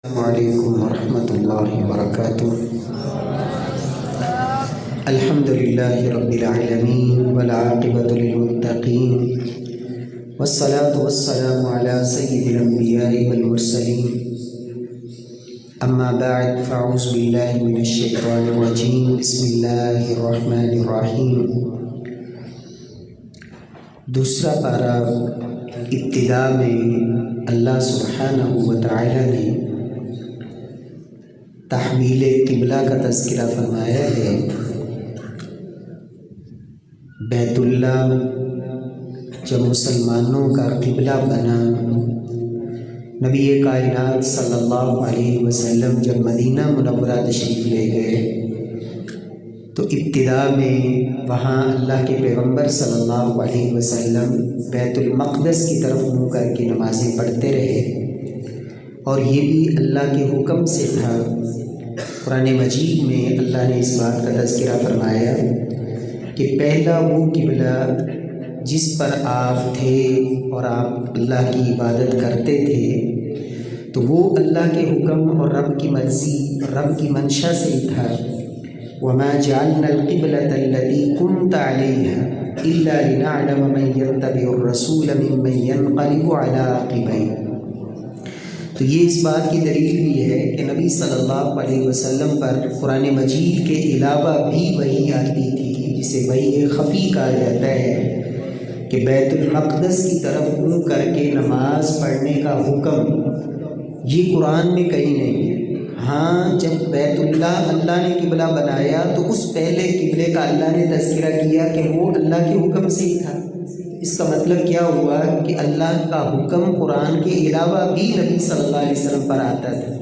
السلام علیکم ورحمۃ اللہ وبرکاتہ۔ الحمد للہ رب العالمین والعاقبۃ للمتقین والصلاة والسلام علی سید الانبیاء والمرسلین، اما بعد فاعوذ باللہ من الشیطان الرجیم، بسم اللہ الرحمن الرحیم۔ دوسرا پارہ ابتدا میں اللہ سبحانہ وتعالی نے تحویل قبلہ کا تذکرہ فرمایا ہے۔ بیت اللہ جب مسلمانوں کا قبلہ بنا، نبی کائنات صلی اللہ علیہ وسلم جب مدینہ منورہ تشریف لے گئے تو ابتدا میں وہاں اللہ کے پیغمبر صلی اللہ علیہ وسلم بیت المقدس کی طرف منہ کر کے نمازیں پڑھتے رہے، اور یہ بھی اللہ کے حکم سے تھا۔ قرآن مجید میں اللہ نے اس بات کا تذکرہ فرمایا کہ پہلا وہ قبلہ جس پر آپ تھے اور آپ اللہ کی عبادت کرتے تھے تو وہ اللہ کے حکم اور رب کی مرضی اور رب کی منشا سے ہی تھا۔ وَمَا جَعَلْنَا الْقِبْلَةَ الَّتِي كُنْتَ عَلَيْهَا إِلَّا لِنَعْلَمَ مَن يَتَّبِعُ الرَّسُولَ مِمَّن يَنقَلِبُ عَلَىٰ عَقِبَيْهِ۔ تو یہ اس بات کی دلیل بھی ہے کہ نبی صلی اللہ علیہ وسلم پر قرآن مجید کے علاوہ بھی وحی آتی تھی، جسے وحی خفی کہا جاتا ہے، کہ بیت المقدس کی طرف منہ کر کے نماز پڑھنے کا حکم یہ قرآن میں کہیں نہیں ہے۔ ہاں، جب بیت اللہ نے قبلہ بنایا تو اس پہلے قبلے کا اللہ نے تذکرہ کیا کہ وہ اللہ کے حکم سے ہی تھا۔ اس کا مطلب کیا ہوا کہ اللہ کا حکم قرآن کے علاوہ بھی نبی صلی اللہ علیہ وسلم پر آتا تھا۔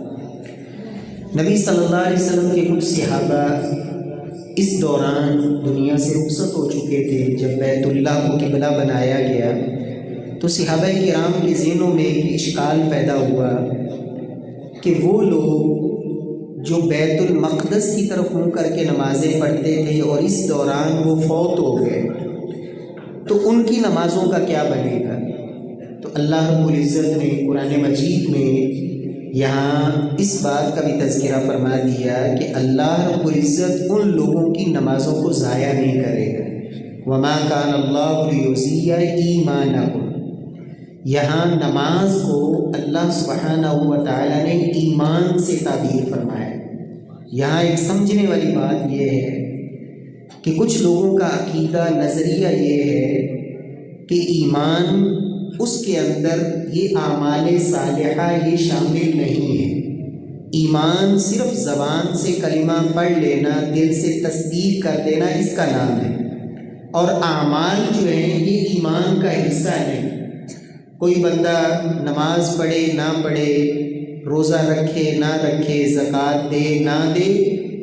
نبی صلی اللہ علیہ وسلم کے کچھ صحابہ اس دوران دنیا سے رخصت ہو چکے تھے۔ جب بیت اللہ کو قبلہ بنایا گیا تو صحابہ کرام کے ذہنوں میں ایک اشکال پیدا ہوا کہ وہ لوگ جو بیت المقدس کی طرف منہ کر کے نمازیں پڑھتے تھے اور اس دوران وہ فوت ہو گئے تو ان کی نمازوں کا کیا بنے گا؟ تو اللہ رب العزت نے قرآن مجید میں یہاں اس بات کا بھی تذکرہ فرما دیا کہ اللہ رب العزت ان لوگوں کی نمازوں کو ضائع نہیں کرے گا۔ وَمَا كَانَ اللَّهُ لِيُضِيعَ إِيمَانَكُمْ، یہاں نماز کو اللہ سبحانہ وتعالی نے ایمان سے تعبیر فرمایا۔ یہاں ایک سمجھنے والی بات یہ ہے کہ کچھ لوگوں کا عقیدہ نظریہ یہ ہے کہ ایمان اس کے اندر یہ اعمال صالحہ یہ شامل نہیں ہے۔ ایمان صرف زبان سے کلمہ پڑھ لینا، دل سے تصدیق کر دینا اس کا نام ہے، اور اعمال جو ہیں یہ ایمان کا حصہ نہیں۔ کوئی بندہ نماز پڑھے نہ پڑھے، روزہ رکھے نہ رکھے، زکوٰۃ دے نہ دے،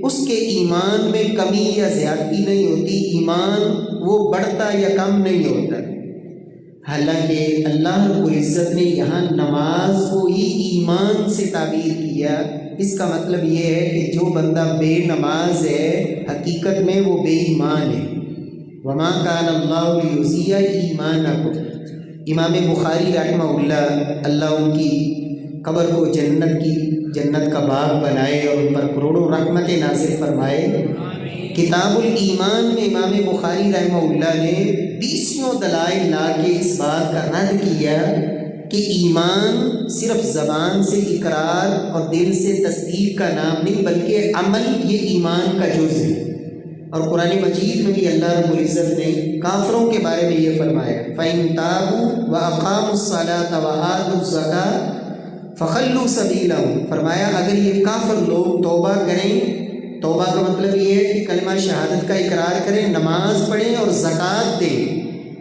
اس کے ایمان میں کمی یا زیادتی نہیں ہوتی، ایمان وہ بڑھتا یا کم نہیں ہوتا۔ حالانکہ اللہ رب العزت نے یہاں نماز کو ہی ایمان سے تعبیر کیا۔ اس کا مطلب یہ ہے کہ جو بندہ بے نماز ہے حقیقت میں وہ بے ایمان ہے۔ وَمَا كَانَ اللَّهُ لِيُضِيعَ إِيمَانَكُمْ۔ امام بخاری رحمہ اللہ ان کی قبر کو جنت کا باغ بنائے اور ان پر کروڑوں رحمتیں نازل فرمائے۔ کتاب الایمان میں امام بخاری رحمہ اللہ نے 20 دلائل لا کے اس بات کا رد کیا کہ ایمان صرف زبان سے اقرار اور دل سے تصدیق کا نام نہیں، بلکہ عمل یہ ایمان کا جز ہے۔ اور قرآن مجید میں بھی اللہ رب العزت نے کافروں کے بارے میں یہ فرمایا، فَإِن تَابُوا وَأَقَامُوا الصَّلَاةَ وَآتُوا الزَّكَاةَ فَخَلُّوا سَبِيلَهُمْ، فرمایا اگر یہ کافر لوگ توبہ کریں، توبہ کا مطلب یہ ہے کہ کلمہ شہادت کا اقرار کریں، نماز پڑھیں اور زکوٰۃ دیں،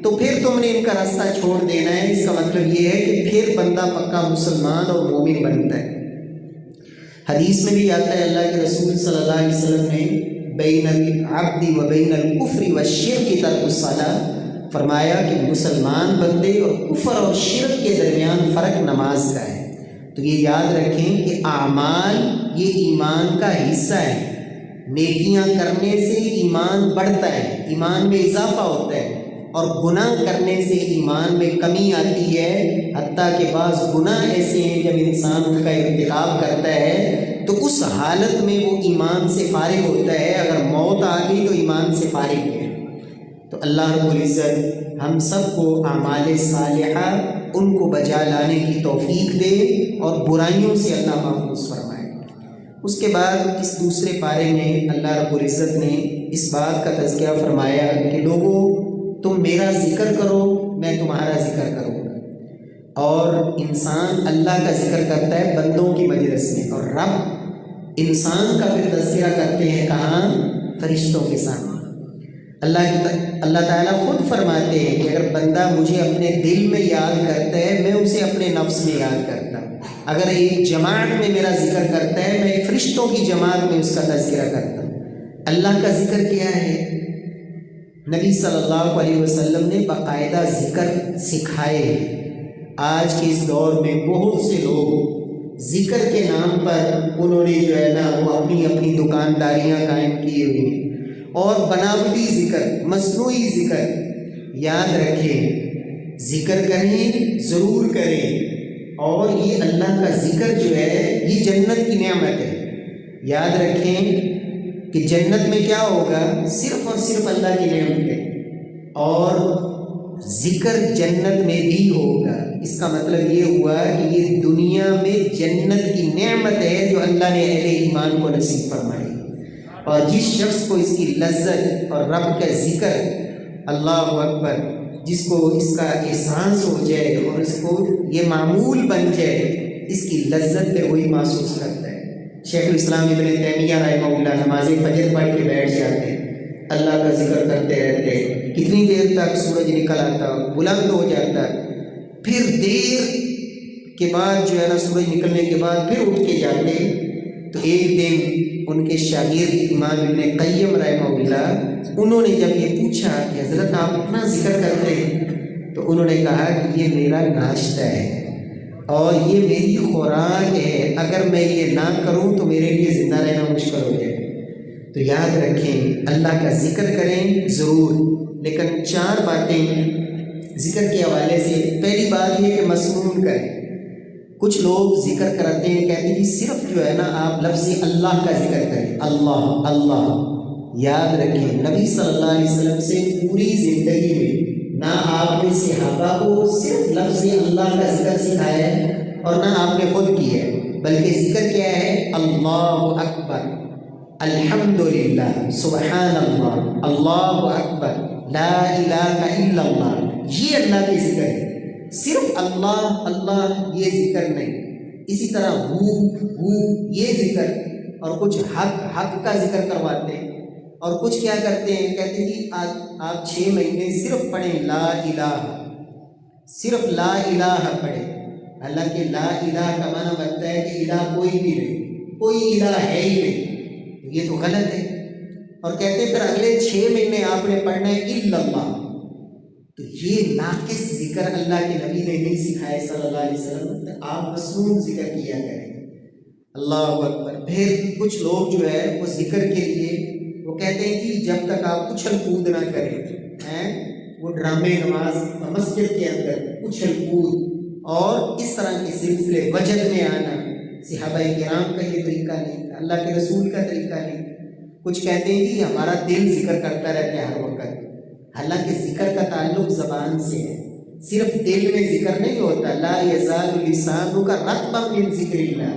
تو پھر تم نے ان کا راستہ چھوڑ دینا ہے۔ اس کا مطلب یہ ہے کہ پھر بندہ پکا مسلمان اور مومن بنتا ہے۔ حدیث میں بھی آتا ہے اللہ کے رسول صلی اللہ علیہ وسلم نے بین العبد و بین الکفر والشرک ترک الصلاۃ، فرمایا کہ مسلمان بندے اور کفر اور شرک کے درمیان فرق نماز کا ہے۔ تو یہ یاد رکھیں کہ اعمال یہ ایمان کا حصہ ہے۔ نیکیاں کرنے سے ایمان بڑھتا ہے، ایمان میں اضافہ ہوتا ہے، اور گناہ کرنے سے ایمان میں کمی آتی ہے، حتیٰ کہ بعض گناہ ایسے ہیں جب انسان ان کا ارتکاب کرتا ہے تو اس حالت میں وہ ایمان سے فارغ ہوتا ہے، اگر موت آ گئی تو ایمان سے فارغ ہے۔ تو اللہ رب العزت ہم سب کو اعمال صالحہ ان کو بجا لانے کی توفیق دے اور برائیوں سے اللہ محفوظ فرمائے۔ اس کے بعد اس دوسرے پارے میں اللہ رب العزت نے اس بات کا تذکرہ فرمایا کہ لوگوں تم میرا ذکر کرو میں تمہارا ذکر کروں گا، اور انسان اللہ کا ذکر کرتا ہے بندوں کی مجلس میں، اور رب انسان کا پھر تذکرہ کرتے ہیں کہاں؟ فرشتوں کے سامنے۔ اللہ تعالیٰ خود فرماتے ہیں کہ اگر بندہ مجھے اپنے دل میں یاد کرتا ہے میں اسے اپنے نفس میں یاد کرتا ہوں، اگر ایک جماعت میں میرا ذکر کرتا ہے میں فرشتوں کی جماعت میں اس کا تذکرہ کرتا ہوں۔ اللہ کا ذکر کیا ہے؟ نبی صلی اللہ علیہ وسلم نے باقاعدہ ذکر سکھائے ہیں۔ آج کے اس دور میں بہت سے لوگ ذکر کے نام پر انہوں نے جو ہے نا وہ اپنی دکانداریاں قائم کی ہوئی ہیں، اور بناوٹی ذکر، مصنوعی ذکر۔ یاد رکھیں، ذکر کریں ضرور کریں، اور یہ اللہ کا ذکر جو ہے یہ جنت کی نعمت ہے۔ یاد رکھیں کہ جنت میں کیا ہوگا؟ صرف اور صرف اللہ کی نعمت ہے، اور ذکر جنت میں بھی ہوگا۔ اس کا مطلب یہ ہوا کہ یہ دنیا میں جنت کی نعمت ہے جو اللہ نے اہل ایمان کو نصیب فرمائی، اور جس شخص کو اس کی لذت اور رب کا ذکر، اللہ اکبر، جس کو اس کا احساس ہو جائے اور اس کو یہ معمول بن جائے، اس کی لذت پہ وہی محسوس کرتا ہے۔ شیخ الاسلام ابن تیمیہ رحمہ اللہ نماز فجر پڑھ کے بیٹھ جاتے ہیں، اللہ کا ذکر کرتے رہتے ہیں، کتنی دیر تک سورج نکل آتا بلند ہو جاتا، پھر دیر کے بعد جو ہے نا سورج نکلنے کے بعد پھر اٹھ کے جاتے۔ تو ایک دن ان کے شاگرد امام ابن قیم رحمہ اللہ انہوں نے جب یہ پوچھا کہ حضرت آپ اتنا ذکر کرتے ہیں، تو انہوں نے کہا کہ یہ میرا ناشتہ ہے اور یہ میری خوراک ہے، اگر میں یہ نہ کروں تو میرے لیے زندہ رہنا مشکل ہو جائے۔ تو یاد رکھیں اللہ کا ذکر کریں ضرور، لیکن 4 باتیں ذکر کے حوالے سے۔ پہلی بات یہ کہ مسنون کریں۔ کچھ لوگ ذکر کرتے ہیں، کہتے ہیں کہ صرف جو ہے نا آپ لفظ اللہ کا ذکر کریں، اللہ اللہ۔ یاد رکھیں نبی صلی اللہ علیہ وسلم سے پوری زندگی میں نہ آپ نے صحابہ کو صرف لفظ اللہ کا ذکر سکھایا ہے اور نہ آپ نے خود کیا ہے، بلکہ ذکر کیا ہے اللہ اکبر، الحمدللہ، سبحان اللہ، اللہ اکبر، لا الہ الا اللہ۔ یہ اللہ کے ذکر ہے، صرف اللہ اللہ یہ ذکر نہیں۔ اسی طرح ہو یہ ذکر، اور کچھ حق کا ذکر کرواتے ہیں، اور کچھ کیا کرتے ہیں، کہتے ہیں کہ آپ 6 مہینے صرف پڑھیں لا الہ، صرف لا الہ پڑھیں۔ حالانکہ لا الہ کا معنی بنتا ہے کہ الہ کوئی بھی نہیں، کوئی الہ ہے ہی نہیں، یہ تو غلط ہے۔ اور کہتے ہیں پھر اگلے 6 مہینے آپ نے پڑھنا ہے الا اللہ۔ تو یہ ناقص ذکر اللہ کے نبی نے نہیں سکھائے صلی اللہ علیہ وسلم، تو آپ مسنون ذکر کیا کریں، اللہ اکبر۔ پھر کچھ لوگ جو ہے وہ ذکر کے لیے وہ کہتے ہیں کہ جب تک آپ اچھل کود نہ کریں، وہ ڈرامے نماز مسجد کے اندر اچھل کود اور اس طرح کے سلسلے وجد میں آنا، صحابہ کرام کا یہ طریقہ نہیں تھا، اللہ کے رسول کا طریقہ نہیں تھا۔ کچھ کہتے ہیں کہ ہمارا دل ذکر کرتا رہتا ہے ہر وقت، حالانکہ ذکر کا تعلق زبان سے ہے، صرف دل میں ذکر نہیں ہوتا۔ لا یزال لسانک رطبا من ذکر اللہ،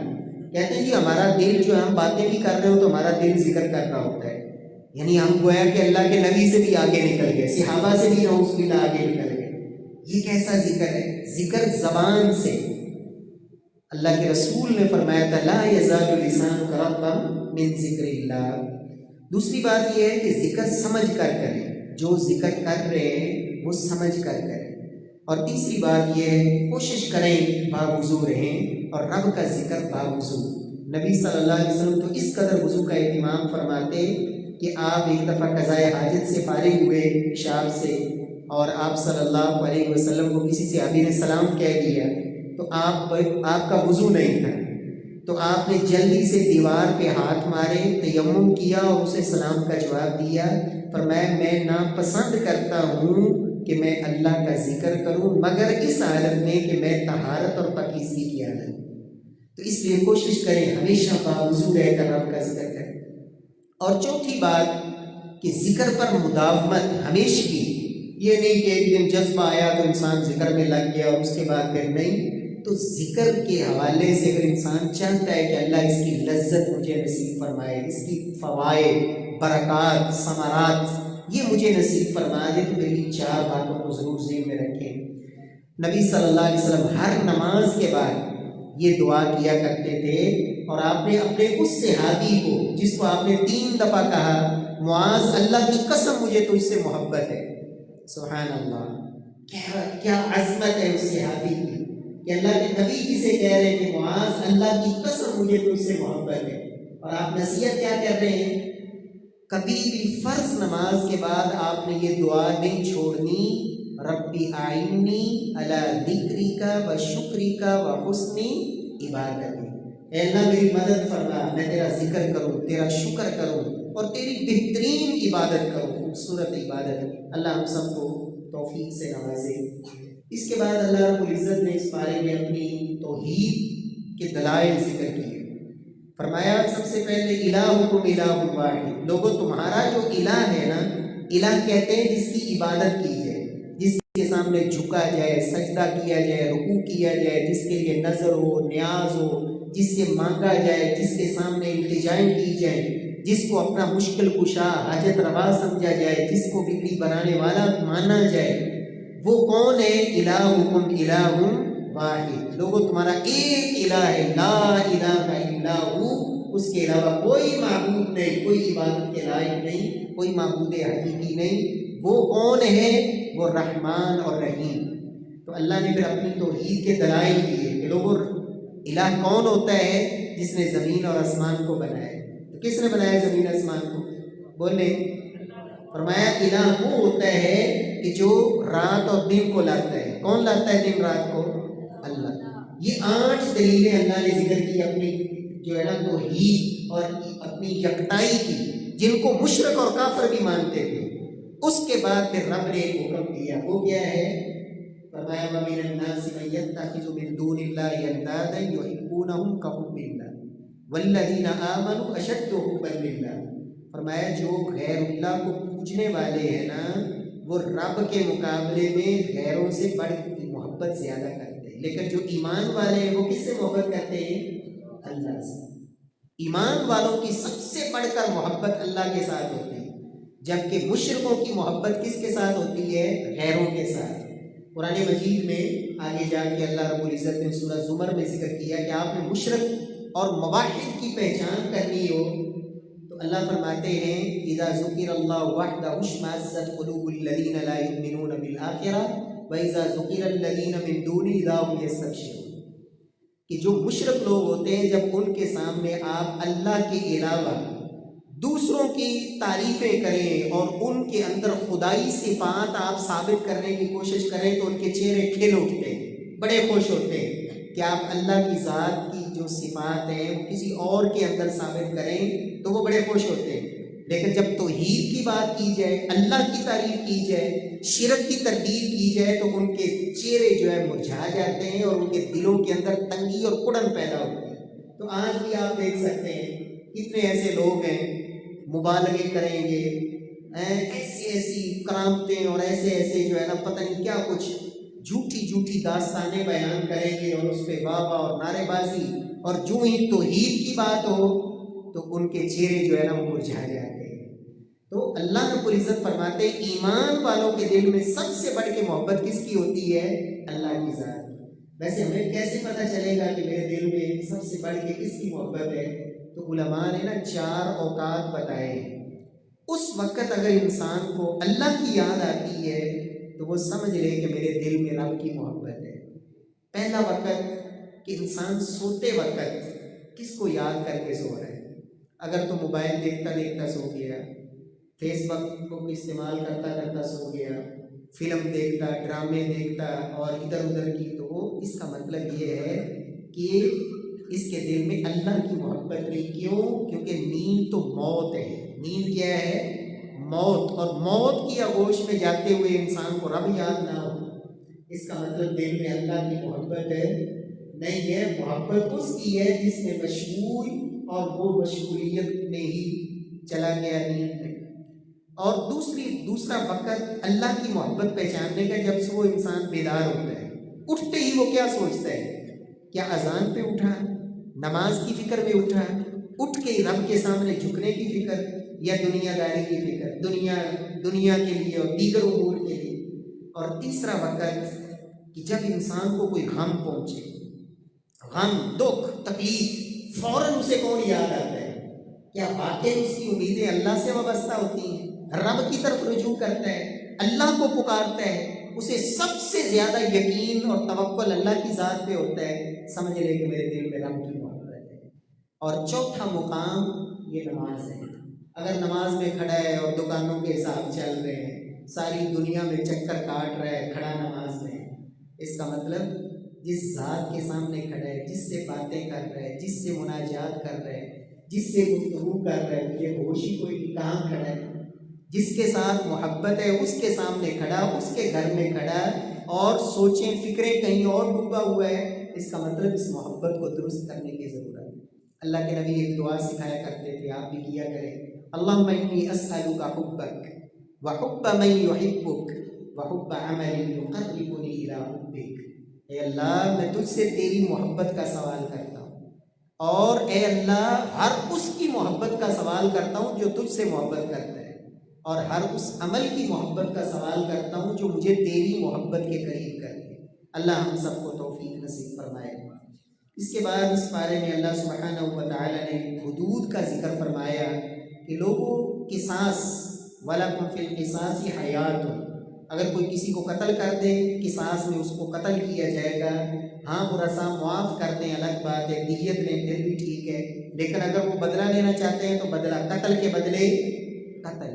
کہتے ہیں کہ ہمارا دل جو ہم باتیں بھی کر رہے ہو تو ہمارا دل ذکر کر رہا ہوتا ہے، یعنی ہم گویا کہ اللہ کے نبی سے بھی آگے نکل گئے، صحابہ سے بھی نعوذ باللہ آگے نکل گئے۔ یہ کیسا ذکر ہے؟ ذکر زبان سے۔ اللہ کے رسول نے فرمایا تھا لا یزال لسانک رطبا من ذکر اللہ۔ دوسری بات یہ ہے کہ ذکر سمجھ کر کریں، جو ذکر کر رہے ہیں وہ سمجھ کر کریں۔ اور تیسری بات یہ ہے کوشش کریں باوضو رہیں اور رب کا ذکر باوضو۔ نبی صلی اللہ علیہ وسلم تو اس قدر وضو کا اہتمام فرماتے کہ آپ ایک دفعہ قضائے حاجت سے فارغ ہوئے پیشاب سے، اور آپ صلی اللہ علیہ وسلم کو کسی صحابی نے سلام کہہ دیا تو آپ کا وضو نہیں تھا، تو آپ نے جلدی سے دیوار پہ ہاتھ مارے، تیمم کیا اور اسے سلام کا جواب دیا۔ فرمایا میں ناپسند کرتا ہوں کہ میں اللہ کا ذکر کروں مگر اس حالت میں کہ میں طہارت اور پاکیزگی کی حالت میں۔ تو اس لیے کوشش کریں ہمیشہ باوضو رہ کر رب کا ذکر کریں۔ اور چوتھی بات کہ ذکر پر مداومت ہمیشگی، یہ نہیں کہ ایک دن جذبہ آیا تو انسان ذکر میں لگ گیا اور اس کے بعد پھر نہیں۔ تو ذکر کے حوالے سے اگر انسان چاہتا ہے کہ اللہ اس کی لذت مجھے نصیب فرمائے، اس کی فوائد، برکات، ثمرات یہ مجھے نصیب فرما دے، تو میری 4 باتوں کو ضرور ذہن میں رکھیں۔ نبی صلی اللہ علیہ وسلم ہر نماز کے بعد یہ دعا کیا کرتے تھے، اور آپ نے اپنے اس صحابی کو جس کو آپ نے 3 دفعہ کہا معاذ اللہ کی قسم مجھے تجھ سے محبت ہے، سبحان اللہ، کیا عظمت ہے اس صحابی کی کہ اللہ کے نبی کسے کہہ رہے ہیں کہ معاذ اللہ کی قسم مجھے تجھ سے محبت ہے، اور آپ نصیحت کیا کر رہے ہیں؟ کبھی بھی فرض نماز کے بعد آپ نے یہ دعا نہیں چھوڑنی، ربی اعنی علی ذکرک و شکرک و حسن عبادتک، اے اللہ میری مدد فرما، میں تیرا ذکر کروں، تیرا شکر کروں اور تیری بہترین عبادت کروں، خوبصورت عبادت۔ اللہ ہم سب کو توفیق سے نوازے۔ اس کے بعد اللہ رب العزت نے اس بارے میں اپنی توحید کے دلائل ذکر کیے۔ فرمایا سب سے پہلے الہکم الہ واحد، لوگوں تمہارا جو الہ ہے نا، الہ کہتے ہیں جس کی عبادت کی جائے، جس کے سامنے جھکا جائے، سجدہ کیا جائے، رکوع کیا جائے، جس کے لیے نظر ہو، نیاز ہو، جس سے مانگا جائے، جس کے سامنے التجائیں کی جائیں، جس کو اپنا مشکل کشا حاجت روا سمجھا جائے، جس کو بگڑی بنانے والا مانا جائے، وہ کون ہے؟ الہکم الہ واحد، لوگوں تمہارا ایک الہ ہے، لا الہ الا ہو، اس کے علاوہ کوئی معبود نہیں، کوئی عبادت کے لائق نہیں، کوئی معبود حقیقی نہیں۔ وہ کون ہے؟ وہ رحمان اور رحیم۔ تو اللہ نے پھر اپنی توحید کے دلائل دیے کہ لوگوں الہ کون ہوتا ہے؟ جس نے زمین اور آسمان کو بنایا۔ تو کس نے بنایا زمین آسمان کو؟ بولے۔ فرمایا الہ وہ ہوتا ہے کہ جو رات اور دن کو لاتا ہے۔ کون لاتا ہے دن رات کو؟ اللہ۔ یہ 8 دلیلیں اللہ نے ذکر کی اپنی جو ہے نا توحید اور اپنی یکتائی کی، جن کو مشرک اور کافر بھی مانتے تھے۔ اس کے بعد پھر رب نے ایک حکم دیا، وہ کیا ہے؟ فرمایا وَمِنَ النَّاسِ مَن يَتَّخِذُ مِن دُونِ اللَّهِ أَندَادًا يُحِبُّونَهُم كَحُبِّ اللَّهِ وَالَّذِينَ آمَنُوا أَشَدُّ حُبًّا لِلَّهِ۔ فرمایا جو غیر اللہ کو پوجنے والے ہیں نا، وہ رب کے مقابلے میں غیروں سے بڑھ محبت زیادہ کرتے ہیں، لیکن جو ایمان والے ہیں وہ کس سے محبت کرتے ہیں؟ اللہ سے۔ ایمان والوں کی سب سے بڑھ کر محبت اللہ کے ساتھ ہوتی ہے، جبکہ مشرکوں کی محبت کس کے ساتھ ہوتی ہے؟ غیروں کے ساتھ۔ قرآن مجید میں آگے جا کے اللہ رب العزت نے سورہ زمر میں ذکر کیا کہ آپ نے مشرک اور موحد کی پہچان کرنی ہو تو اللہ فرماتے ہیں اذا ذکر اللہ وحدہ اشمئزت قلوب الذین لا یؤمنون بالآخرہ واذا ذکر الذین من دونہ اذا هم یستبشرون، کہ جو مشرک لوگ ہوتے ہیں جب ان کے سامنے آپ اللہ کے علاوہ دوسروں کی تعریفیں کریں اور ان کے اندر خدائی صفات آپ ثابت کرنے کی کوشش کریں تو ان کے چہرے کھل اٹھتے ہیں، بڑے خوش ہوتے ہیں کہ آپ اللہ کی ذات کی جو صفات ہیں وہ کسی اور کے اندر ثابت کریں تو وہ بڑے خوش ہوتے ہیں۔ لیکن جب توحید کی بات کی جائے، اللہ کی تعریف کی جائے، شرک کی تردید کی جائے تو ان کے چہرے جو ہے مرجھا جاتے ہیں اور ان کے دلوں کے اندر تنگی اور کڑن پیدا ہوتی ہے۔ تو آج بھی آپ دیکھ سکتے ہیں کتنے ایسے لوگ ہیں مبالغے کریں گے، ایسی کرامتیں اور ایسے جو ہے نا پتہ نہیں کیا کچھ جھوٹی داستانیں بیان کریں گے اور اس پہ واہ واہ اور نعرے بازی، اور جو ہی توحید کی بات ہو تو ان کے چہرے جو ہے نا وہ مرجھا جاتے ہیں۔ تو اللہ رب العزت فرماتے ہیں ایمان والوں کے دل میں سب سے بڑھ کے محبت کس کی ہوتی ہے؟ اللہ کی ذات۔ ویسے ہمیں کیسے پتہ چلے گا کہ میرے دل میں سب سے بڑھ کے کس کی محبت ہے؟ تو علماء نے نا 4 اوقات بتائے ہیں۔ اس وقت اگر انسان کو اللہ کی یاد آتی ہے تو وہ سمجھ لے کہ میرے دل میں رب کی محبت ہے۔ پہلا وقت کہ انسان سوتے وقت کس کو یاد کر کے سو رہا ہے؟ اگر تو موبائل دیکھتا سو گیا، فیس بک کو استعمال کرتا سو گیا، فلم دیکھتا، ڈرامے دیکھتا اور ادھر ادھر کی، تو اس کا مطلب یہ ہے کہ اس کے دل میں اللہ کی محبت نہیں۔ کیوں؟ کیونکہ نیند تو موت ہے۔ نیند کیا ہے؟ موت، اور موت کی آغوش میں جاتے ہوئے انسان کو رب یاد نہ ہو، اس کا مطلب دل میں اللہ کی محبت ہے نہیں ہے۔ محبت اس کی ہے جس میں مشغول اور وہ مشغولیت میں ہی چلا گیا نیند میں۔ اور دوسرا وقت اللہ کی محبت پہچاننے کا جب سے وہ انسان بیدار ہوتا ہے، اٹھتے ہی وہ کیا سوچتا ہے؟ کیا اذان پہ اٹھا، نماز کی فکر میں اٹھا، اٹھ کے رب کے سامنے جھکنے کی فکر، یا دنیا داری کی فکر، دنیا کے لیے اور دیگر امور کے لیے۔ اور تیسرا وقت کہ جب انسان کو کوئی غم پہنچے، غم، دکھ، تکلیف، فوراً اسے کون یاد آتا ہے؟ کیا واقعی اس کی امیدیں اللہ سے وابستہ ہوتی ہیں؟ رب کی طرف رجوع کرتا ہے، اللہ کو پکارتا ہے، اسے سب سے زیادہ یقین اور توکل اللہ کی ذات پہ ہوتا ہے، سمجھ لے کہ میرے دل میں رب کی محبت ہے۔ اور چوتھا مقام یہ نماز ہے۔ اگر نماز میں کھڑا ہے اور دکانوں کے حساب چل رہے ہیں، ساری دنیا میں چکر کاٹ رہا ہے کھڑا نماز میں، اس کا مطلب جس ذات کے سامنے کھڑا ہے، جس سے باتیں کر رہا ہے، جس سے مناجات کر رہا ہے، جس سے گفتگو کر رہا ہے، مجھے ہوش ہی کوئی بھی کام کھڑا ہے، جس کے ساتھ محبت ہے اس کے سامنے کھڑا، اس کے گھر میں کھڑا، اور سوچیں فکریں کہیں اور ڈوبا ہوا ہے، اس کا مطلب اس محبت کو درست کرنے کی ضرورت ہے۔ اللہ کے نبی ایک دعا سکھایا کرتے تھے، آپ بھی کیا کریں، اللہم انی اسألک حبک وحب من یحبک وحب عمل یقربنی الی حبک۔ اے اللہ میں تجھ سے تیری محبت کا سوال کرتا ہوں، اور اے اللہ ہر اس کی محبت کا سوال کرتا ہوں جو تجھ سے محبت کرتا ہے، اور ہر اس عمل کی محبت کا سوال کرتا ہوں جو مجھے تیری محبت کے قریب کر دے۔ اللہ ہم سب کو توفیق نصیب فرمائے۔ اس کے بعد اس بارے میں اللہ سبحانہ و تعالیٰ نے حدود کا ذکر فرمایا کہ لوگوں قصاص، وَلَكُمْ فِي الْقِصَاصِ حَیَاتٌ، اگر کوئی کسی کو قتل کر دے قصاص میں اس کو قتل کیا جائے گا، ہاں وہ رسا معاف کر دیں الگ بات ہے، دیت لیں پھر بھی ٹھیک ہے، لیکن اگر وہ بدلہ لینا چاہتے ہیں تو بدلہ قتل کے بدلے قتل۔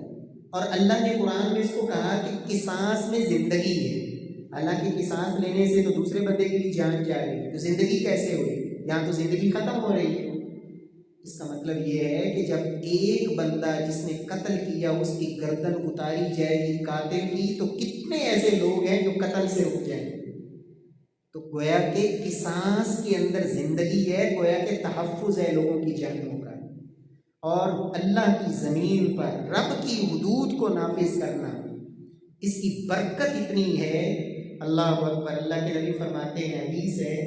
اور اللہ نے قرآن میں اس کو کہا کہ قصاص میں زندگی ہے، حالانکہ قصاص لینے سے تو دوسرے بندے کی بھی جان جا رہی ہے، تو زندگی کیسے ہوئی؟ یہاں تو زندگی ختم ہو رہی ہے۔ اس کا مطلب یہ ہے کہ جب ایک بندہ جس نے قتل کیا اس کی گردن اتاری جائے گی قاتل کی، تو کتنے ایسے لوگ ہیں جو قتل سے رک جائیں گے؟ تو گویا کہ قصاص کے اندر زندگی ہے، گویا کہ تحفظ ہے لوگوں کی جانوں کا۔ اور اللہ کی زمین پر رب کی حدود کو نافذ کرنا، اس کی برکت اتنی ہے، اللہ اکبر۔ اللہ کے نبی فرماتے ہیں، حدیث ہے،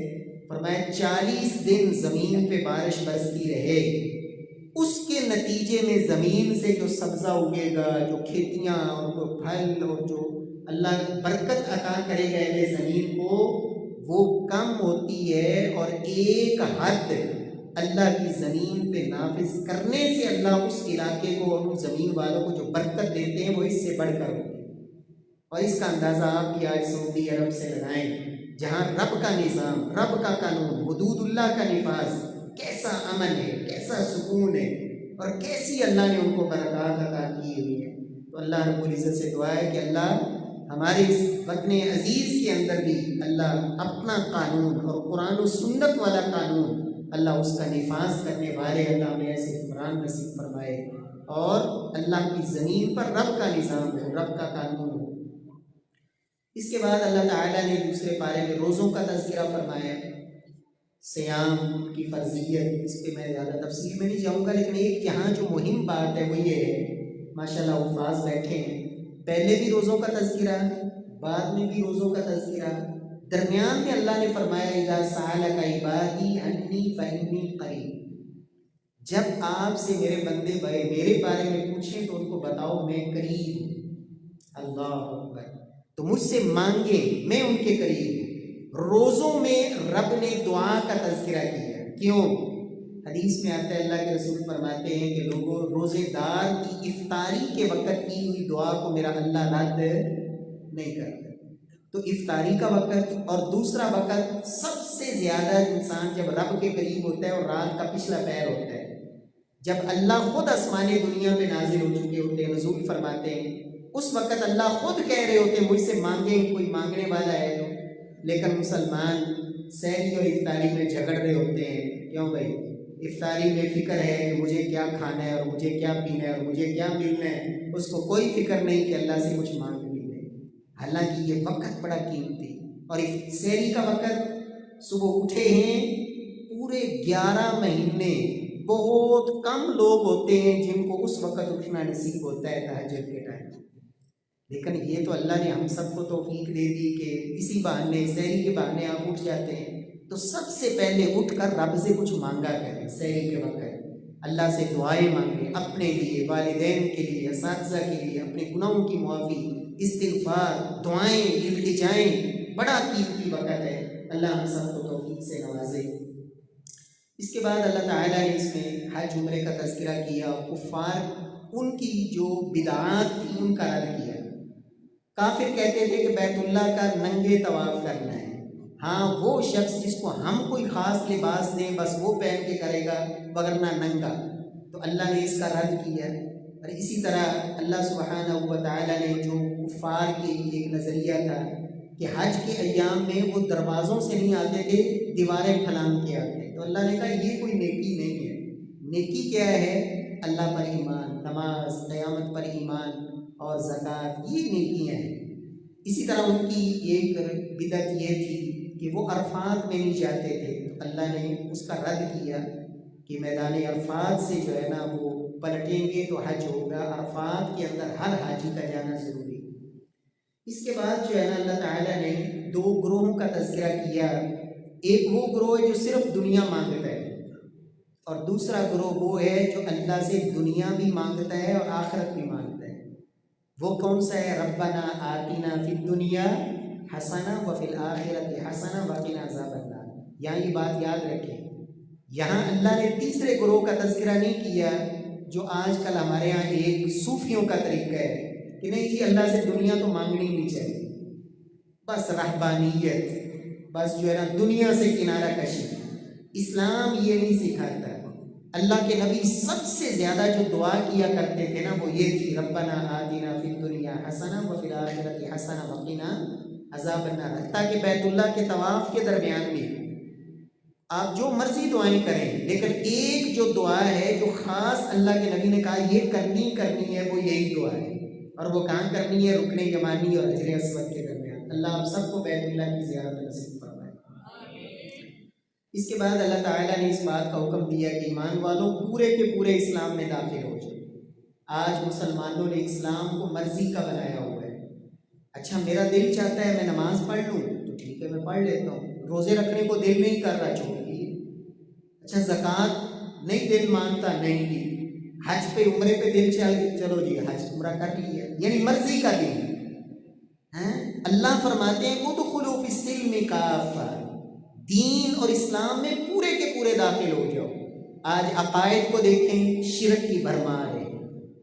فرمایا 40 دن زمین پہ بارش برستی رہے، اس کے نتیجے میں زمین سے جو سبزہ اگے گا، جو کھیتیاں اور جو پھل اور جو اللہ برکت عطا کرے گا اہل زمین کو، وہ کم ہوتی ہے، اور ایک حد اللہ کی زمین پہ نافذ کرنے سے اللہ اس علاقے کو اور اس زمین والوں کو جو برکت دیتے ہیں وہ اس سے بڑھ کر ہوتے ہیں۔ اور اس کا اندازہ آپ بھی آج سعودی عرب سے لگائیں، جہاں رب کا نظام، رب کا قانون، حدود اللہ کا نفاذ، کیسا امن ہے، کیسا سکون ہے، اور کیسی اللہ نے ان کو برکات عطا کی ہوئی ہے۔ تو اللہ رب العزت سے دعا ہے کہ اللہ ہمارے اس وطن عزیز کے اندر بھی اللہ اپنا قانون اور قرآن و سنت والا قانون، اللہ اس کا نفاذ کرنے والے اللہ ہمیں ایسے حکمران نصیب فرمائے، اور اللہ کی زمین پر رب کا نظام ہو، رب کا قانون ہو۔ اس کے بعد اللہ تعالیٰ نے دوسرے پارے میں روزوں کا تذکرہ فرمایا، سیام کی فرضیت، اس پہ میں زیادہ تفصیل میں نہیں جاؤں گا، لیکن ایک یہاں جو مہم بات ہے وہ یہ ہے، ماشاءاللہ حفاظ بیٹھے ہیں، پہلے بھی روزوں کا تذکرہ، بعد میں بھی روزوں کا تذکرہ، درمیان میں اللہ نے فرمایا اذا سألک عبادی انی فإنی قریب، جب آپ سے میرے بندے میرے بارے میں پوچھیں تو ان کو بتاؤ میں قریب ہوں۔ اللہ اکبر، تو مجھ سے مانگے میں ان کے قریب ہوں۔ روزوں میں رب نے دعا کا تذکرہ کیا، کیوں؟ حدیث میں آتا ہے اللہ کے رسول فرماتے ہیں کہ لوگوں، روزے دار کی افطاری کے وقت کی ہوئی دعا کو میرا اللہ رد نہیں کرتا۔ تو افطاری کا وقت اور دوسرا وقت، سب سے زیادہ انسان جب رب کے قریب ہوتا ہے اور رات کا پچھلا پہر ہوتا ہے، جب اللہ خود آسمان دنیا پہ نازل ہو چکے ہوتے ہیں، نزول فرماتے ہیں، اس وقت اللہ خود کہہ رہے ہوتے ہیں مجھ سے مانگیں، کوئی مانگنے والا ہے تو، لیکن مسلمان سحری اور افطاری میں جھگڑ رہے ہوتے ہیں، کیوں بھائی؟ افطاری میں فکر ہے کہ مجھے کیا کھانا ہے اور مجھے کیا پینا ہے اور مجھے کیا ملنا ہے، اس کو کوئی فکر نہیں کہ اللہ سے کچھ مانگ بھی لے۔ حالانکہ یہ وقت بڑا قیمتی، اور سحری کا وقت صبح اٹھے ہیں، پورے 11 مہینے بہت کم لوگ ہوتے ہیں جن کو اس وقت اٹھنا نصیب ہوتا ہے تہجد کے ٹائم، لیکن یہ تو اللہ نے ہم سب کو توفیق دے دی کہ اسی بہانے، سحری کے بہانے آپ اٹھ جاتے ہیں۔ تو سب سے پہلے اٹھ کر رب سے کچھ مانگا کریں سحری کے وقت، اللہ سے دعائیں مانگیں، اپنے لیے، والدین کے لیے، اساتذہ کے لیے، اپنے گناہوں کی معافی، استغفار، دعائیں، التجائیں، بڑا قیمتی وقت ہے۔ اللہ ہم سب کو توفیق سے نوازے۔ اس کے بعد اللہ تعالیٰ نے اس میں حج عمرے کا تذکرہ کیا، کفار ان کی جو بدعات تھی ان کا رد کیا۔ کافر کہتے تھے کہ بیت اللہ کا ننگے طواف کرنا ہے، ہاں وہ شخص جس کو ہم کوئی خاص لباس دیں بس وہ پہن کے کرے گا وگرنہ ننگا، تو اللہ نے اس کا رد کیا۔ اور اسی طرح اللہ سبحانہ و تعالیٰ نے جو کفار کے لیے ایک نظریہ تھا کہ حج کے ایام میں وہ دروازوں سے نہیں آتے تھے، دیواریں پھلانگ کے آتے، تو اللہ نے کہا یہ کوئی نیکی نہیں ہے۔ نیکی کیا ہے؟ اللہ پر ایمان، نماز، قیامت پر ایمان اور زکوٰۃ، یہ نیکیاں ہیں۔ اسی طرح ان کی ایک بدعت یہ تھی کہ وہ عرفات میں نہیں جاتے تھے، تو اللہ نے اس کا رد کیا کہ میدان عرفات سے جو ہے نا وہ پلٹیں گے تو حج ہوگا، عرفات کے اندر ہر حاجی کا جانا ضروری۔ اس کے بعد جو ہے نا اللہ تعالیٰ نے 2 گروہوں کا تذکرہ کیا، ایک وہ گروہ ہے جو صرف دنیا مانگتا ہے، اور دوسرا گروہ وہ ہے جو اللہ سے دنیا بھی مانگتا ہے اور آخرت بھی مانگتا ہے۔ وہ کون سا ہے؟ ربنا آتنا فی الدنیا حسنہ وفی الآخرۃ حسنہ وقنا عذاب النار۔ یہاں یہ بات یاد رکھیں، یہاں اللہ نے تیسرے گروہ کا تذکرہ نہیں کیا جو آج کل ہمارے ہاں ایک صوفیوں کا طریقہ ہے کہ نہیں جی اللہ سے دنیا تو مانگنی نہیں چاہیے، بس رہبانیت، بس جو ہے نا دنیا سے کنارہ کشی۔ اسلام یہ نہیں سکھاتا۔ اللہ کے نبی سب سے زیادہ جو دعا کیا کرتے تھے نا وہ یہ تھی، ربنا آتنا فی الدنیا حسنہ وفی الآخرۃ حسنہ وقنا عذاب النار۔ حتیٰ کہ بیت اللہ کے طواف کے درمیان بھی آپ جو مرضی دعائیں کریں، لیکن ایک جو دعا ہے جو خاص اللہ کے نبی نے کہا یہ کرنی ہے، وہ یہی دعا ہے، اور وہ کہاں کرنی ہے؟ رکن یمانی اور حجر اسود کے درمیان۔ اللہ آپ سب کو بیت اللہ کی زیارت نصیب فرمائے۔ اس کے بعد اللہ تعالیٰ نے اس بات کا حکم دیا کہ ایمان والوں پورے کے پورے اسلام میں داخل ہو جائے۔ آج مسلمانوں نے اسلام کو مرضی کا بنایا ہوا ہے۔ اچھا میرا دل چاہتا ہے میں نماز پڑھ لوں تو ٹھیک ہے میں پڑھ لیتا ہوں، روزے رکھنے کو دل نہیں کر رہا چھوڑ دیے۔ اچھا زکوٰۃ نہیں دل مانتا، نہیں دی۔ حج پہ عمرے پہ دل چلو جی حج عمرہ کر لیا، یعنی مرضی کا دل ہے۔ اللہ فرماتے ہیں ادخلوا فی السلم کافہ، دین اور اسلام میں پورے کے پورے داخل ہو جاؤ۔ آج عقائد کو دیکھیں، شرک کی بھرمار ہے۔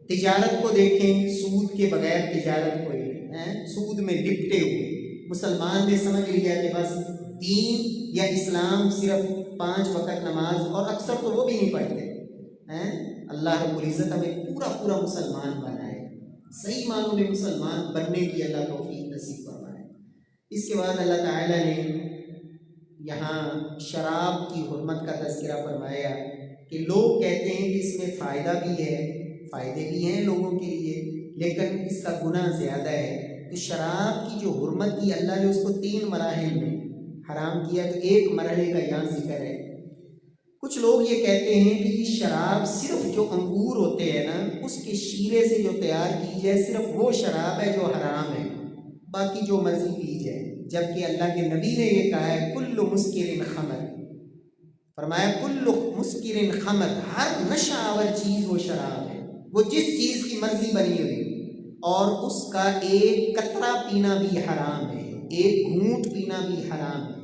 تجارت کو دیکھیں، سود کے بغیر تجارت کوئی ہے، سود میں لپٹے ہوئے۔ مسلمان نے سمجھ لیا کہ بس دین یا اسلام صرف 5 وقت نماز، اور اکثر تو وہ بھی نہیں پڑھتے ہیں۔ اللہ رب العزت ہمیں پورا مسلمان بنائے، صحیح معنوں میں مسلمان بننے کی اللہ توفیق نصیب فرمائے۔ اس کے بعد اللہ تعالیٰ نے یہاں شراب کی حرمت کا تذکرہ فرمایا کہ لوگ کہتے ہیں کہ اس میں فائدہ بھی ہے، فائدے بھی ہیں لوگوں کے لیے، لیکن اس کا گناہ زیادہ ہے۔ تو شراب کی جو حرمت کی اللہ نے اس کو 3 مراحل میں حرام کیا، تو ایک مرحلے کا یہاں ذکر ہے۔ کچھ لوگ یہ کہتے ہیں کہ یہ شراب صرف جو انگور ہوتے ہیں نا اس کے شیرے سے جو تیار کی جائے صرف وہ شراب ہے جو حرام ہے، باقی جو مرضی پی جائے، جبکہ اللہ کے نبی نے یہ کہا ہے کل مسکر خمر، فرمایا کل مسکر خمر، ہر نشہ آور چیز وہ شراب ہے، وہ جس چیز کی مرضی بنی ہوئی، اور اس کا ایک قطرہ پینا بھی حرام ہے، ایک گھونٹ پینا بھی حرام ہے۔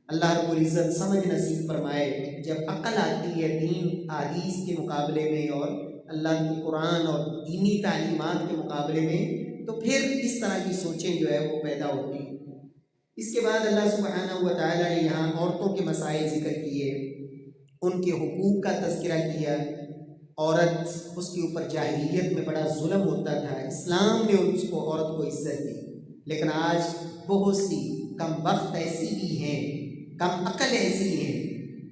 اللہ رب العزت سمجھ نصیب فرمائے، جب عقل آتی ہے دین احادیث کے مقابلے میں اور اللہ کی قرآن اور دینی تعلیمات کے مقابلے میں، تو پھر اس طرح کی سوچیں جو ہے وہ پیدا ہوتی ہیں۔ اس کے بعد اللہ سبحانہ و تعالیٰ نے یہاں عورتوں کے مسائل ذکر کیے، ان کے حقوق کا تذکرہ کیا۔ عورت، اس کے اوپر جاہلیت میں بڑا ظلم ہوتا تھا، اسلام نے اس کو عورت کو عزت دی، لیکن آج بہت سی کم وقت ایسی بھی ہیں، کم عقل ایسی ہیں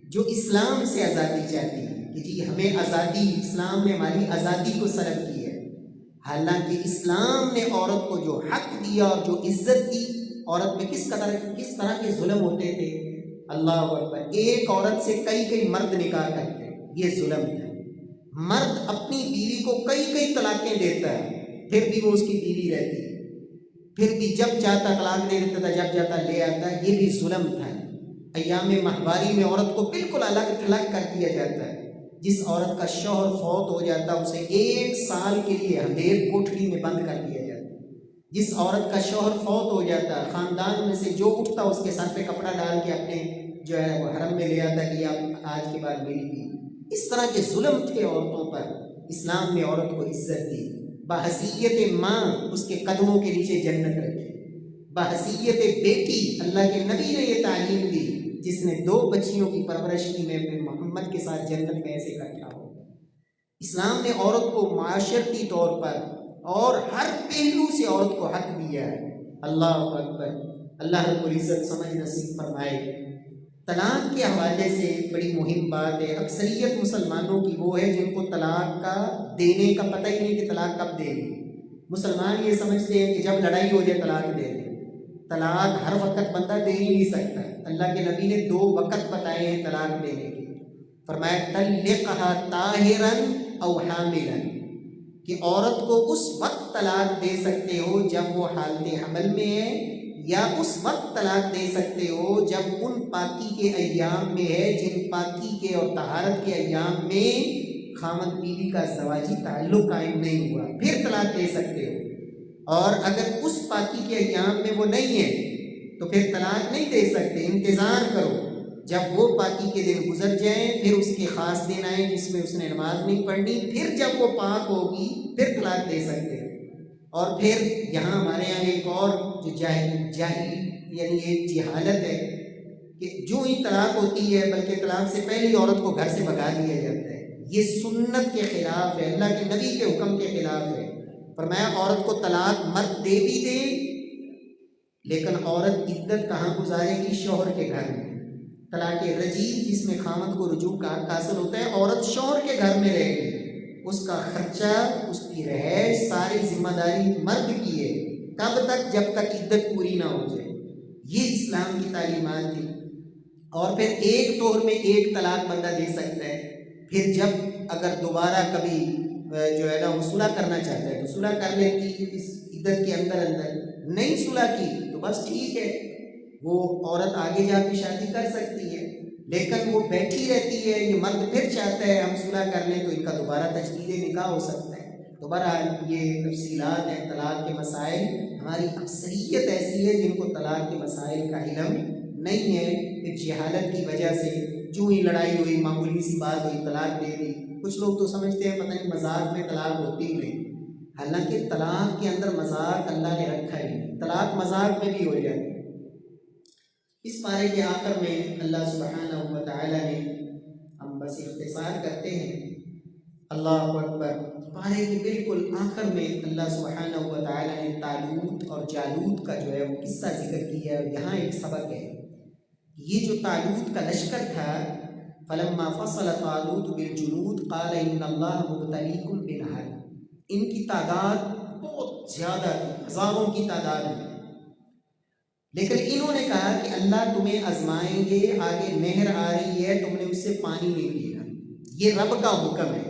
جو اسلام سے آزادی چاہتی ہے کہ جی ہمیں آزادی، اسلام نے ہماری آزادی کو سلب کی ہے، حالانکہ اسلام نے عورت کو جو حق دیا اور جو عزت دی، عورت میں کس طرح کے ظلم ہوتے تھے، اللہ اکبر، ایک عورت سے کئی مرد نکاح کرتے، یہ ظلم ہے۔ مرد اپنی بیوی کو کئی طلاقیں دیتا ہے، پھر بھی وہ اس کی بیوی رہتی ہے، پھر بھی جب چاہتا طلاق دے دیتا تھا، جب چاہتا لے آتا، یہ بھی ظلم تھا۔ ایام ماہواری میں عورت کو بالکل الگ تھلگ کر دیا جاتا ہے۔ جس عورت کا شوہر فوت ہو جاتا اسے 1 سال کے لیے اندھیر کوٹھری میں بند کر دیا جاتا۔ جس عورت کا شوہر فوت ہو جاتا، خاندان میں سے جو اٹھتا اس کے سر پہ کپڑا ڈال کے اپنے جو ہے وہ حرم میں لے آتا کہ آپ آج کے بعد میری بیوی۔ اس طرح کے ظلم تھے عورتوں پر، اسلام نے عورت کو عزت دی، بحیثیت ماں اس کے قدموں کے نیچے جنت رکھی، بحیثیت بیٹی اللہ کے نبی نے یہ تعلیم دی، جس نے 2 بچیوں کی پرورش کی، میں اپنے محمد کے ساتھ جنت میں ایسے اکٹھا ہو۔ اسلام نے عورت کو معاشرتی طور پر اور ہر پہلو سے عورت کو حق دیا ہے۔ اللہ اکبر، اللہ رب العزت سمجھ نصیب فرمائے۔ طلاق کے حوالے سے بڑی مہم بات ہے، اکثریت مسلمانوں کی وہ ہے جن کو طلاق کا دینے کا پتہ ہی نہیں کہ طلاق کب دے گی۔ مسلمان یہ سمجھتے ہیں کہ جب لڑائی ہو جائے طلاق دے دیں۔ طلاق ہر وقت بندہ دے ہی نہیں سکتا۔ اللہ کے نبی نے 2 وقت بتائے ہیں طلاق دینے کے، فرمایا طلقھا طاہرا او حاملا، کہ عورت کو اس وقت طلاق دے سکتے ہو جب وہ حالت حمل میں ہے، یا اس وقت طلاق دے سکتے ہو جب ان پاکی کے ایام میں ہے جن پاکی کے اور طہارت کے ایام میں خامد بیوی کا زواجی تعلق قائم نہیں ہوا، پھر طلاق دے سکتے ہو۔ اور اگر اس پاکی کے ایام میں وہ نہیں ہے تو پھر طلاق نہیں دے سکتے، انتظار کرو جب وہ پاکی کے دن گزر جائیں، پھر اس کے خاص دن آئیں جس میں اس نے نماز نہیں پڑھنی، پھر جب وہ پاک ہوگی پھر طلاق دے سکتے ہو۔ اور پھر یہاں ہمارے یہاں ایک اور جو جاہلی یعنی ایک جہالت ہے کہ جو ہی طلاق ہوتی ہے بلکہ طلاق سے پہلے عورت کو گھر سے بھگا دیا جاتا ہے، یہ سنت کے خلاف ہے، اللہ کے نبی کے حکم کے خلاف ہے۔ فرمایا عورت کو طلاق مرد دے بھی دے، لیکن عورت عدت کہاں گزارے گی؟ شوہر کے گھر میں۔ طلاق رجعی جس میں خامد کو رجوع کا حق حاصل ہوتا ہے، عورت شوہر کے گھر میں رہے گی، اس کا خرچہ، اس کی رہائش، ساری ذمہ داری مرد کی ہے۔ کب تک؟ جب تک عدت پوری نہ ہو جائے۔ یہ اسلام کی تعلیمات تھی۔ اور پھر ایک طور میں 1 طلاق بندہ دے سکتا ہے، پھر جب اگر دوبارہ کبھی جو ہے نا وہ صلح کرنا چاہتا ہے تو صلح کر لیتی اس عدت کے اندر، نہیں صلح کی تو بس ٹھیک ہے، وہ عورت آگے جا کے شادی کر سکتی ہے، لیکن وہ بیٹھی رہتی ہے، یہ مرد پھر چاہتا ہے ہم صلح کر لیں تو ان کا دوبارہ تجدید نکاح ہو سکتا ہے۔ تو بہرحال یہ تفصیلات ہیں طلاق کے مسائل۔ ہماری اکثریت ایسی ہے جن کو طلاق کے مسائل کا علم نہیں ہے، کہ جہالت کی وجہ سے جو ہی لڑائی ہوئی، معمولی سی بات ہوئی، طلاق دے دی۔ کچھ لوگ تو سمجھتے ہیں پتہ نہیں مذاق میں طلاق ہوتی ہی نہیں، حالانکہ طلاق کے اندر مذاق اللہ نے رکھا ہی نہیں، طلاق مذاق میں بھی ہو جاتی ہے۔ اس پارے کے آخر میں اللہ سبحانہ و تعالی نے، ہم بس اختصار کرتے ہیں، اللہ اکبر، پارے کے بالکل آخر میں اللہ سبحانہ و تعالی نے طالوت اور جالوت کا جو ہے وہ قصہ ذکر کیا ہے، اور یہاں ایک سبق ہے۔ یہ جو طالوت کا لشکر تھا، فلما فصل طالوت بالجنود قال ان اللہ مبتلیکم بنہر، ان کی تعداد بہت زیادہ تھی، ہزاروں کی تعداد میں، لیکن انہوں نے کہا کہ اللہ تمہیں آزمائیں گے، آگے نہر آ رہی ہے، تم نے اس سے پانی نہیں پینا، یہ رب کا حکم ہے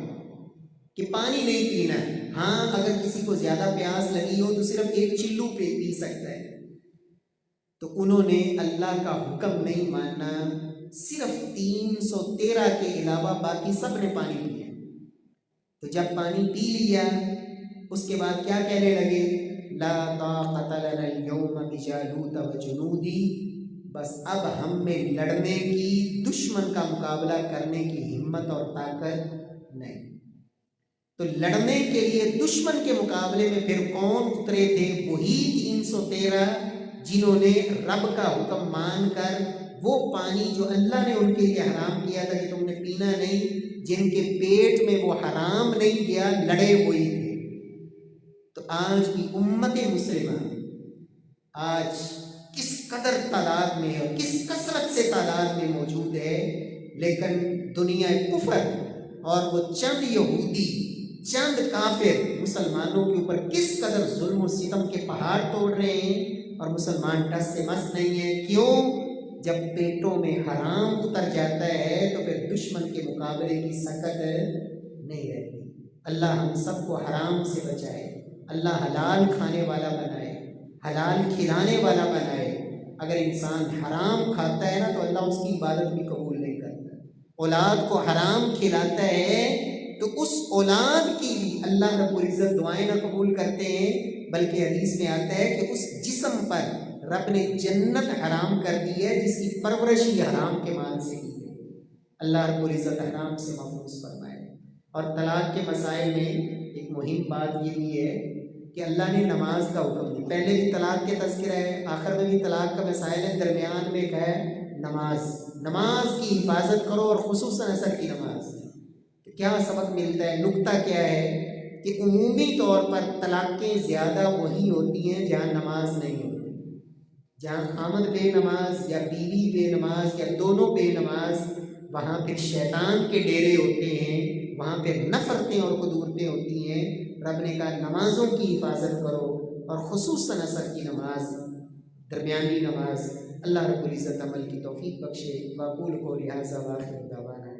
کہ پانی نہیں پینا۔ ہاں اگر کسی کو زیادہ پیاس لگی ہو تو صرف 1 چلو پی سکتا ہے۔ تو انہوں نے اللہ کا حکم نہیں ماننا، صرف 313 کے علاوہ باقی سب نے پانی پیا۔ تو جب پانی پی لیا اس کے بعد کیا کہنے لگے؟ لا طاقت لنا اليوم بجالوت وجنودی، بس اب ہم میں لڑنے کی، دشمن کا مقابلہ کرنے کی ہمت اور طاقت نہیں۔ تو لڑنے کے لیے دشمن کے مقابلے میں پھر کون اترے تھے؟ وہی 313 جنہوں نے رب کا حکم مان کر وہ پانی جو اللہ نے ان کے لیے حرام کیا تھا کہ تم نے پینا نہیں، جن کے پیٹ میں وہ حرام نہیں گیا، لڑے ہوئے تھے۔ تو آج بھی امت مسلمہ آج کس قدر تعداد میں اور کس کثرت سے تعداد میں موجود ہے، لیکن دنیا کفر اور وہ چند یہودی چند کافر مسلمانوں کے اوپر کس قدر ظلم و ستم کے پہاڑ توڑ رہے ہیں، اور مسلمان ٹس سے مس نہیں ہیں۔ کیوں؟ جب پیٹوں میں حرام اتر جاتا ہے تو پھر دشمن کے مقابلے کی سکت نہیں رہتی۔ اللہ ہم سب کو حرام سے بچائے، اللہ حلال کھانے والا بنائے، حلال کھلانے والا بنائے۔ اگر انسان حرام کھاتا ہے نا تو اللہ اس کی عبادت بھی قبول نہیں کرتا۔ اولاد کو حرام کھلاتا ہے تو اس اولاد کی بھی اللہ رب العزت دعائیں نہ قبول کرتے ہیں، بلکہ حدیث میں آتا ہے کہ اس جسم پر رب نے جنت حرام کر دی ہے جس کی پرورش ہی حرام کے مال سے کی ہے۔ اللہ رب العزت حرام سے محفوظ فرمائے۔ اور طلاق کے مسائل میں ایک مہم بات یہ بھی ہے کہ اللہ نے نماز کا حکم دی، پہلے بھی طلاق کے تذکرہ ہے، آخر میں بھی طلاق کا مسائل ہے، درمیان میں ہے نماز کی حفاظت کرو، اور خصوصاً عصر کی نماز۔ کیا سبق ملتا ہے؟ نکتہ کیا ہے کہ عمومی طور پر طلاقیں زیادہ وہی ہوتی ہیں جہاں نماز نہیں ہوتی، جہاں خامد بے نماز یا بیوی بے نماز یا دونوں بے نماز، وہاں پہ شیطان کے ڈیرے ہوتے ہیں، وہاں پہ نفرتیں اور قدورتیں ہوتی ہیں۔ رب نے کہا نمازوں کی حفاظت کرو، اور خصوصاً عصر کی نماز، درمیانی نماز۔ اللہ رب العزت عمل کی توفیق بخشے۔ واقول قولی ھذا وآخر دعوانا